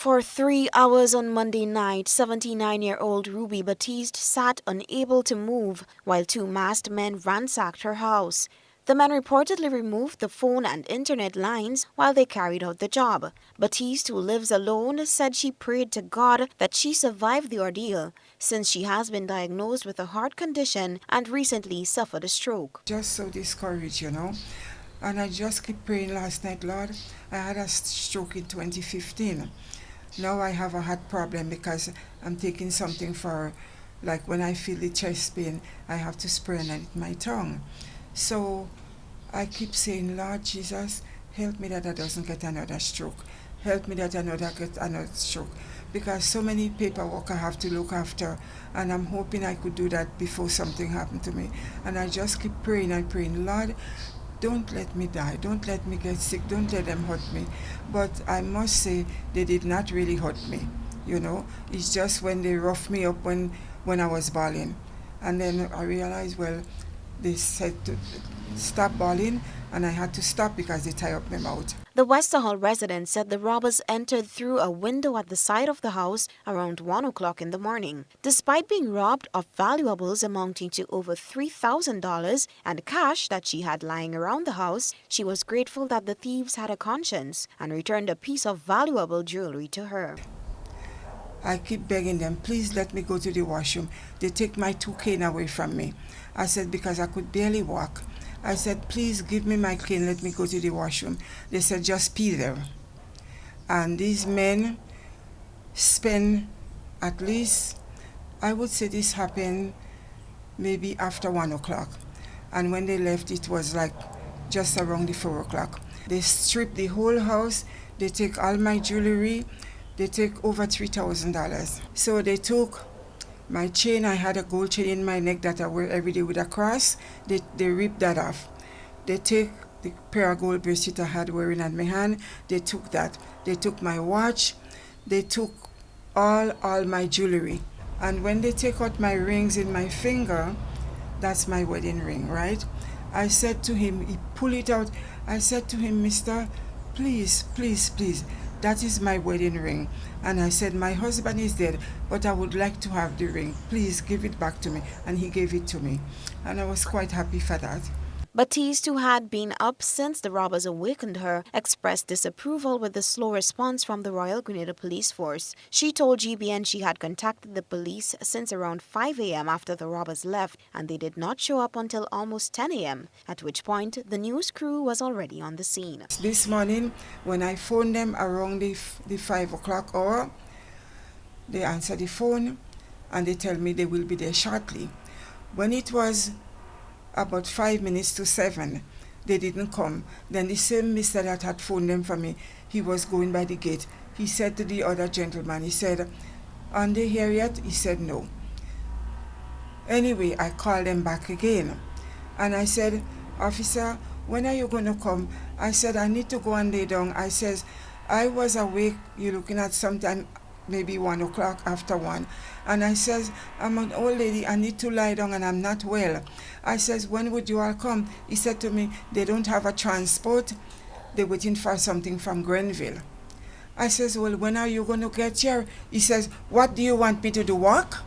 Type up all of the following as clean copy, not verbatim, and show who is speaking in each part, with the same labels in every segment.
Speaker 1: For 3 hours on Monday night, 79-year-old Ruby Batiste sat unable to move while two masked men ransacked her house. The men reportedly removed the phone and internet lines while they carried out the job. Batiste, who lives alone, said she prayed to God that she survived the ordeal, since she has been diagnosed with a heart condition and recently suffered a stroke.
Speaker 2: Just so discouraged, and I just keep praying last night, Lord. I had a stroke in 2015. Now I have a heart problem because I'm taking something for, like when I feel the chest pain, I have to spray on my tongue. So I keep saying, Lord Jesus, help me that I doesn't get another stroke. Help me that I don't get another stroke. Because so many paperwork I have to look after, and I'm hoping I could do that before something happened to me. And I just keep praying and praying, Lord, don't let me die, don't let me get sick, don't let them hurt me. But I must say, they did not really hurt me, It's just when they roughed me up when I was bawling. And then I realized, well, they said to stop bawling, and I had to stop because they tie up my mouth.
Speaker 1: The Westerhall resident said the robbers entered through a window at the side of the house around 1 o'clock in the morning. Despite being robbed of valuables amounting to over $3,000 and cash that she had lying around the house, she was grateful that the thieves had a conscience and returned a piece of valuable jewelry to her.
Speaker 2: I keep begging them, please let me go to the washroom. They take my 2 cane away from me. I said, because I could barely walk. I said, please give me my cane, let me go to the washroom. They said, just pee there. And these men spend at least, I would say this happened maybe after 1 o'clock. And when they left, it was like just around the 4 o'clock. They stripped the whole house. They take all my jewelry. They take over $3,000. So they took my chain. I had a gold chain in my neck that I wear every day with a cross. They ripped that off. They take the pair of gold bracelet I had wearing on my hand. They took that. They took my watch. They took all my jewelry. And when they take out my rings in my finger, that's my wedding ring, right? I said to him, he pulled it out. I said to him, Mister, please, please, please. That is my wedding ring. And I said, my husband is dead, but I would like to have the ring. Please give it back to me. And he gave it to me. And I was quite happy for that.
Speaker 1: Batiste, who had been up since the robbers awakened her, expressed disapproval with the slow response from the Royal Grenada Police Force. She told GBN she had contacted the police since around 5 a.m. after the robbers left, and they did not show up until almost 10 a.m., at which point the news crew was already on the scene.
Speaker 2: This morning, when I phoned them around the 5 o'clock hour, they answer the phone and they tell me they will be there shortly. When it was about 5 minutes to 7, they didn't come. Then the same mister that had phoned them for me, he was going by the gate. He said to the other gentleman, he said, "Are they here yet?" He said, "No." Anyway, I called them back again. And I said, "Officer, when are you going to come?" I said, "I need to go and lay down." I says, "I was awake, you're looking at sometime, maybe 1 o'clock, after 1. And I says, I'm an old lady, I need to lie down and I'm not well." I says, "When would you all come?" He said to me, "They don't have a transport. They're waiting for something from Grenville." I says, "Well, when are you going to get here?" He says, "What do you want me to do, walk?"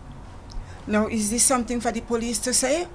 Speaker 2: Now, is this something for the police to say?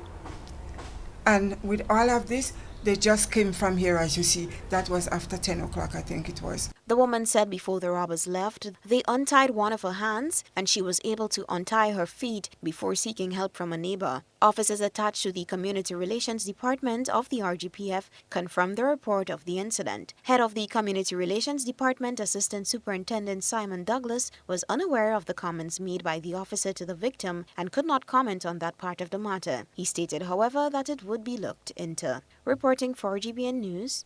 Speaker 2: And with all of this, they just came from here, as you see. That was after 10 o'clock, I think it was.
Speaker 1: The woman said before the robbers left, they untied one of her hands and she was able to untie her feet before seeking help from a neighbor. Officers attached to the Community Relations Department of the RGPF confirmed the report of the incident. Head of the Community Relations Department, Assistant Superintendent Simon Douglas, was unaware of the comments made by the officer to the victim and could not comment on that part of the matter. He stated, however, that it would be looked into. Reporting for GBN News,